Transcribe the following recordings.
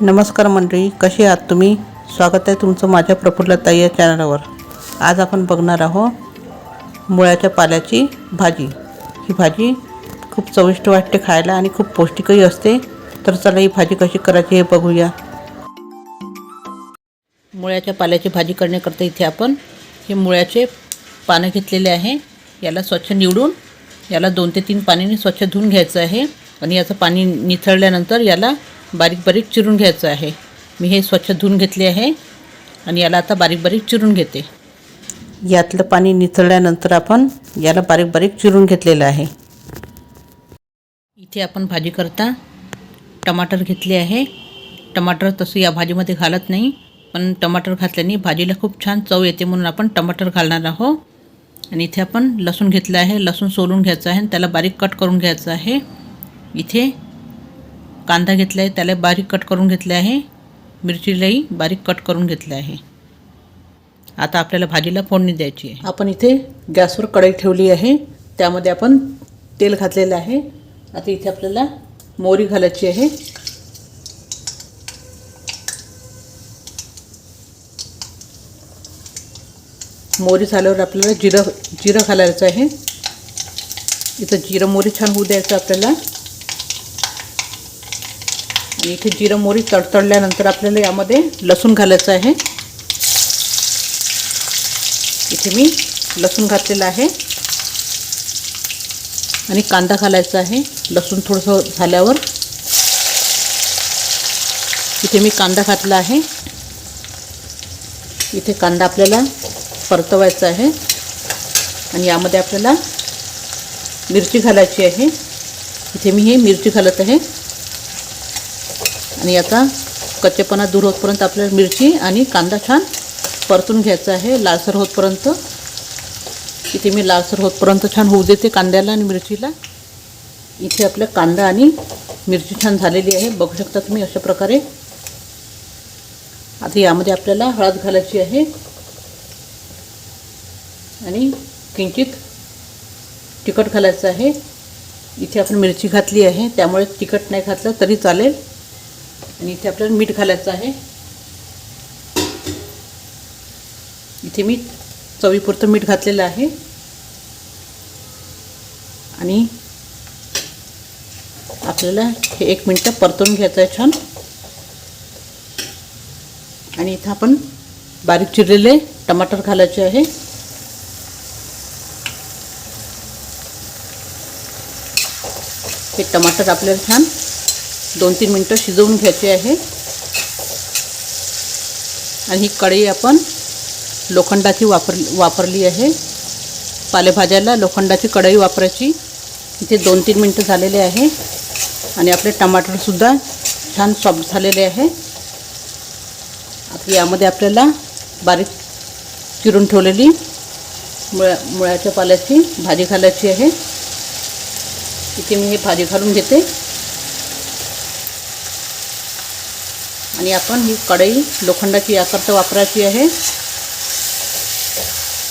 नमस्कार मंडळी, कशी आहात तुम्ही? स्वागत आहे तुमचं माझ्या प्रफुल्लताई या चॅनलवर. आज आपण बघणार आहोत मुळ्याच्या पाल्याची भाजी. ही भाजी खूप चविष्ट वाटते खायला आणि खूप पौष्टिकही असते. तर चला ही भाजी कशी करायची हे बघूया. मुळ्याच्या पाल्याची भाजी करण्याकरता इथे आपण हे मुळ्याचे पानं घेतलेले आहे. याला स्वच्छ निवडून याला 2 ते 3 पाण्याने स्वच्छ धुवून घ्यायचं आहे आणि याचं पाणी निथळल्यानंतर याला बारीक बारीक चिरून घ्यायचं आहे. मी हे स्वच्छ धुवून घेतले आहे आणि याला आता बारीक बारीक चिरून घेते. यातलं पाणी निथळल्यानंतर आपण याला बारीक बारीक चिरून घेतलेलं आहे. इथे आपण भाजी करता टमाटर घेतले आहे. टमाटर तसं या भाजीमध्ये घालत नाही, पण टमाटर घातल्याने भाजीला खूप छान चव येते म्हणून आपण टमाटर घालणार आहोत. आणि इथे आपण लसूण घेतलं आहे. लसूण सोलून घ्यायचं आहे आणि त्याला बारीक कट करून घ्यायचं आहे. इथे कांदा घेतला आहे, त्याला बारीक कट करून घेतले आहे. मिरचीलाही बारीक कट करून घेतले आहे. आता आपल्याला भाजीला फोडणी द्यायची आहे. आपण इथे गॅसवर कढई ठेवली आहे. त्यामध्ये आपण तेल घातलेलं आहे. आता इथे आपल्याला मोहरी घालायची आहे. मोहरी झाल्यावर आपल्याला जिरं घालायचं आहे. इथं जिरं मोहरी छान होऊ द्यायचं आपल्याला. आणि इथे जिरं मोहरी तडतडल्यानंतर आपल्याला यामध्ये लसूण घालायचं आहे. इथे मी लसूण घातलेलं आहे आणि कांदा घालायचा आहे. लसूण थोडंसं झाल्यावर इथे मी कांदा घातला आहे. इथे कांदा आपल्याला परतवायचा आहे आणि यामध्ये आपल्याला मिरची घालायची आहे. इथे मी हे मिरची घालत आहे आणि आता कच्चेपणा दूर होतपर्यंत आपल्याला मिरची आणि कांदा छान परतून घ्यायचा आहे, लालसर होतपर्यंत. इथे मी लालसर होतपर्यंत छान होऊ देते कांद्याला आणि मिरचीला. इथे आपला कांदा आणि मिरची छान झालेली आहे, बघू शकता तुम्ही अशा प्रकारे. आता यामध्ये आपल्याला हळद घालायची आहे आणि किंचित तिखट घालायचं आहे. इथे आपण मिरची घातली आहे त्यामुळे तिखट नाही घातलं तरी चालेल. आणि इथे आपल्याला मीठ घालायचं आहे. इथे मी चवीपुरतं मीठ घातलेलं आहे आणि आपल्याला हे 1 मिनिट परतून घ्यायचं आहे छान. आणि इथं आपण बारीक चिरलेले टमाटर घालायचे आहे. हे टमाटर आपल्याला छान 2-3 मिनटं शिजवून घ्यायचे आहे. आणि ही कढई आपण लोखंडाची वापरली आहे. पालेभाज्याला लोखंडाची कढई वापरायची. इथे 2-3 मिनटं झालेले आहे आणि आपले टमाटरसुद्धा छान सॉफ्ट झालेले आहे. आता यामध्ये आपल्याला बारीक चिरून ठेवलेली मुळ्याच्या पाल्याची भाजी घालायची आहे. इथे मी हे भाजी घालून घेते आणि आपण ही कढई लोखंडाची याकरता वापरायची आहे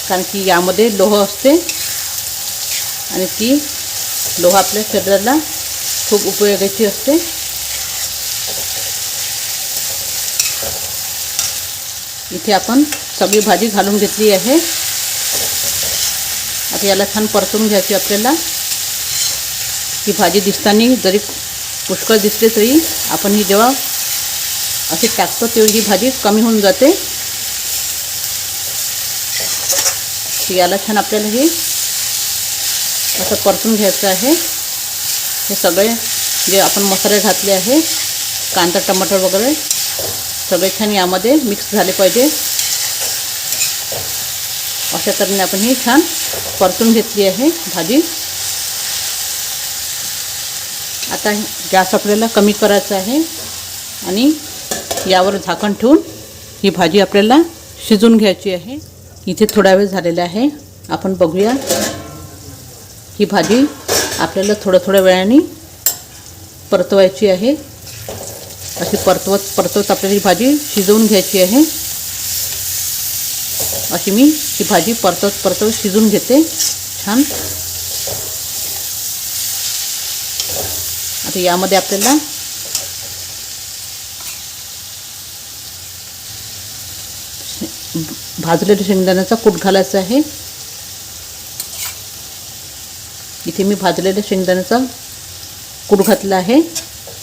कारण की यामध्ये लोह असते आणि ती लोह आपल्या शरीराला खूप उपयोगाची असते. इथे आपण सगळी भाजी घालून घेतली आहे. आता याला छान परतून घ्यायची आपल्याला. ही भाजी दिसताना जरी पुष्कळ दिसले तरी आपण ही जेव्हा असे टाकतो तेव्हा ही भाजी कमी होऊन जाते. याला छान आपल्याला हे असं परतून घ्यायचं आहे. हे सगळे जे आपण मसाले घातले आहे, कांदा टमाटर वगैरे सगळे छान यामध्ये मिक्स झाले पाहिजे. अशा तऱ्हेने आपण ही छान परतून घेतली आहे भाजी. आता गॅस आपल्याला कमी करायचा आहे आणि यावर झाकण ठेवून ही भाजी आपल्याला शिजवून घ्यायची आहे. इथे थोडा वेळ झालेला आहे. आपण बघूया. ही भाजी आपल्याला थोड्या वेळाने परतवायची आहे. अशी परतवत आपल्याला ही भाजी शिजवून घ्यायची आहे. अशी मी ही भाजी परतवत शिजवून घेते छान. आता यामध्ये आपल्याला भाजलेल्या शेंगदाण्याचा कूट घालायचा आहे. इथे मी भाजलेल्या शेंगदाण्याचा कूट घातला आहे.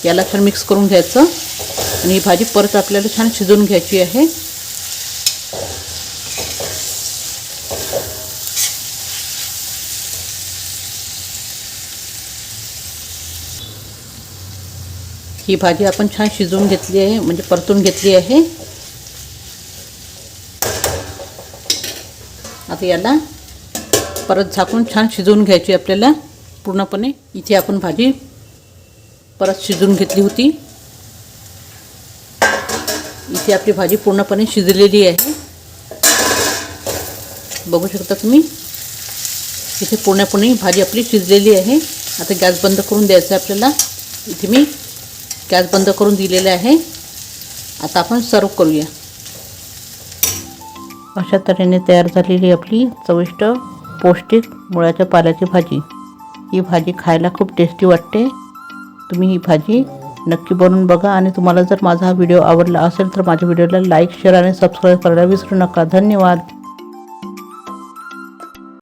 याला छान मिक्स करून घ्यायचं आणि ही भाजी परत आपल्याला छान शिजवून घ्यायची आहे. ही भाजी आपण छान शिजवून घेतली आहे, म्हणजे परतून घेतली आहे. आता याला परत झाकून छान शिजवून घ्यायची आपल्याला पूर्णपणे. इथे आपण भाजी परत शिजवून घेतली होती. इथे आपली भाजी पूर्णपणे शिजलेली आहे. बघू शकता तुम्ही, इथे पूर्णपणे भाजी आपली शिजलेली आहे. आता गॅस बंद करून द्यायचा आहे आपल्याला. इथे मी गॅस बंद करून दिलेला आहे. आता आपण सर्व करूया. अशा तऱ्हेने तयार झालेली आपली चविष्ट पौष्टिक मुळ्याच्या पाल्याची भाजी. ही भाजी खायला खूप टेस्टी वाटते. तुम्ही ही भाजी नक्की बनवून बघा आणि तुम्हाला जर माझा हा व्हिडिओ आवडला असेल तर माझ्या व्हिडिओला लाईक, शेअर आणि सबस्क्राईब करायला विसरू नका. धन्यवाद.